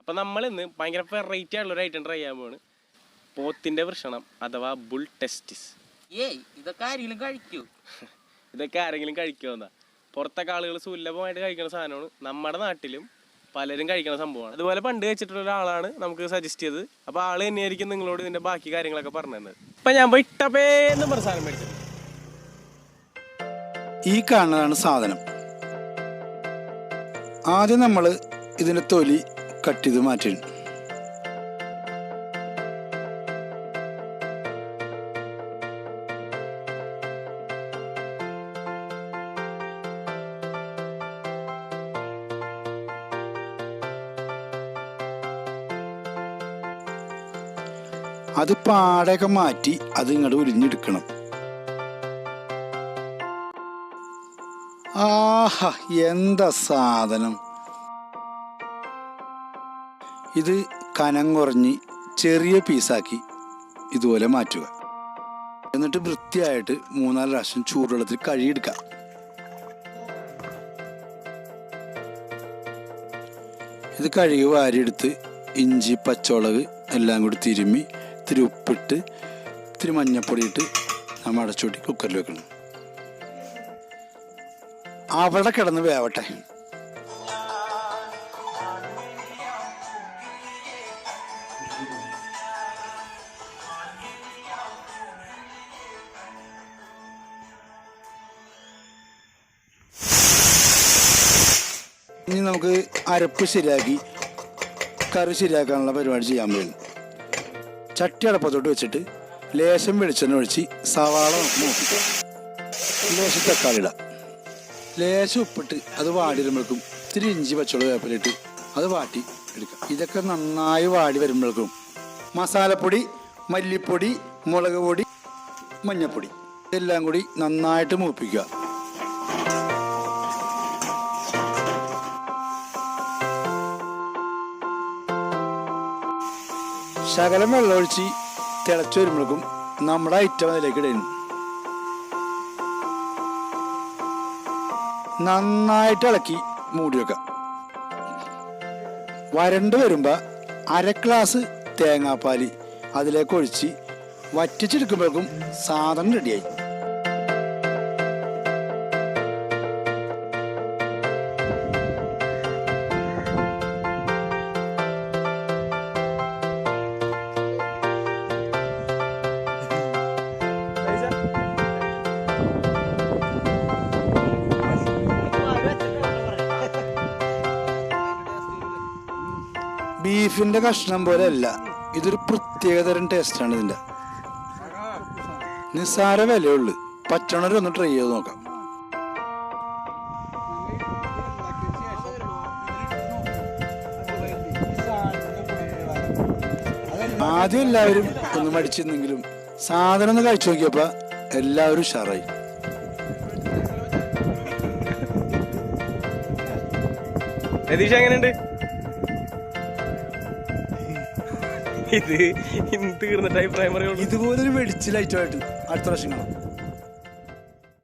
അപ്പം നമ്മളിന്ന് ഭയങ്കര വെറൈറ്റി ആയിട്ടുള്ളൊരു ഐറ്റം ട്രൈ ചെയ്യാൻ പോവാണ്. പോത്തിൻ്റെ വൃഷണം അഥവാ ബുൾ ടെസ്റ്റിസ്. ഇതൊക്കെ ആരെങ്കിലും കഴിക്കൂ? ഇതൊക്കെ ആരെങ്കിലും കഴിക്കുമെന്നാ? പുറത്തൊക്കെ ആളുകൾ സുലഭമായിട്ട് കഴിക്കുന്ന സാധനമാണ്. നമ്മുടെ നാട്ടിലും പലരും കഴിക്കുന്ന സംഭവമാണ്. അതുപോലെ പണ്ട് കഴിച്ചിട്ടുള്ള ഒരാളാണ് നമുക്ക് സജസ്റ്റ് ചെയ്തത്. അപ്പോൾ ആൾ തന്നെയായിരിക്കും നിങ്ങളോട് ഇതിൻ്റെ ബാക്കി കാര്യങ്ങളൊക്കെ പറഞ്ഞു തന്നത്. ഇപ്പം ഞാൻ പോയി ഇട്ടപ്പേന്ന് പറഞ്ഞ സാധനം മേടിച്ചത്. ഈ കാണുന്നതാണ് സാധനം. ആദ്യം നമ്മൾ ഇതിൻ്റെ തൊലി കട്ട് ചെയ്ത് മാറ്റിയിടും. അത് പാടയൊക്കെ മാറ്റി അത് ഇങ്ങോട്ട് ഉരിഞ്ഞെടുക്കണം. ആഹാ, എന്താ സാധനം! ഇത് കനം കുറഞ്ഞ് ചെറിയ പീസാക്കി ഇതുപോലെ മാറ്റുക. എന്നിട്ട് വൃത്തിയായിട്ട് 3-4 പ്രാവശ്യം ചൂടുവെള്ളത്തിൽ കഴുകിയെടുക്കാം. ഇത് കഴുകി വാരിയെടുത്ത് ഇഞ്ചി പച്ചമുളക് എല്ലാം കൂടി തിരുമ്മി ഇത്തിരി ഉപ്പിട്ട് ഇത്തിരി മഞ്ഞപ്പൊടി ഇട്ട് നമ്മൾ അടച്ചുകൂട്ടി കുക്കറിൽ വെക്കണം. അവിടെ കിടന്ന് വേവട്ടെ. ഇനി നമുക്ക് അരപ്പ് ശരിയാക്കി കറി ശരിയാക്കാനുള്ള പരിപാടി ചെയ്യാൻ പോകുന്നു. ചട്ടി അടപ്പത്തോട്ട് വെച്ചിട്ട് ലേശം വെളിച്ചെണ്ണ ഒഴിച്ച് സവാള മൂപ്പിക്കാം. ലേശം തക്കാളി ഇടാം. ലേശം ഉപ്പിട്ട് അത് വാടി വരുമ്പോഴേക്കും ഇത്തിരി ഇഞ്ചി പച്ചമുളക് വേപ്പിലിട്ട് അത് വാട്ടി എടുക്കാം. ഇതൊക്കെ നന്നായി വാടി വരുമ്പോഴേക്കും മസാലപ്പൊടി, മല്ലിപ്പൊടി, മുളക് പൊടി, മഞ്ഞൾപ്പൊടി ഇതെല്ലാം കൂടി നന്നായിട്ട് മൂപ്പിക്കുക. ശകലം വെള്ളമൊഴിച്ച് തിളച്ചു വരുമ്പോഴേക്കും നമ്മുടെ ഐറ്റം അതിലേക്ക് ഇടുന്നു. നന്നായിട്ട് ഇളക്കി മൂടി വെക്കാം. വരണ്ട് വരുമ്പോൾ 1/2 ഗ്ലാസ് തേങ്ങാപ്പാൽ അതിലേക്ക് ഒഴിച്ച് വറ്റിച്ചെടുക്കുമ്പോഴേക്കും സാധനം റെഡിയായി. ബീഫിന്റെ കഷ്ണം പോലെ അല്ല, ഇതൊരു പ്രത്യേകതരം ടേസ്റ്റാണ് ഇതിന്റെ. നിസ്സാര വിലയുള്ളു. പച്ചണരൊന്ന് ട്രൈ ചെയ്ത് നോക്കാം. ആദ്യം എല്ലാവരും ഒന്ന് മടിച്ചിരുന്നെങ്കിലും സാധനം ഒന്ന് കഴിച്ചു നോക്കിയപ്പോ എല്ലാവരും ഉഷാറായി. എങ്ങനെയുണ്ട്? ഇത് തീർന്നിട്ട് അഭിപ്രായം പറയുള്ളൂ. ഇതുപോലൊരു വെടിച്ചിലായിട്ടുമായിട്ട് അടുത്ത പ്രാവശ്യം കാണാം.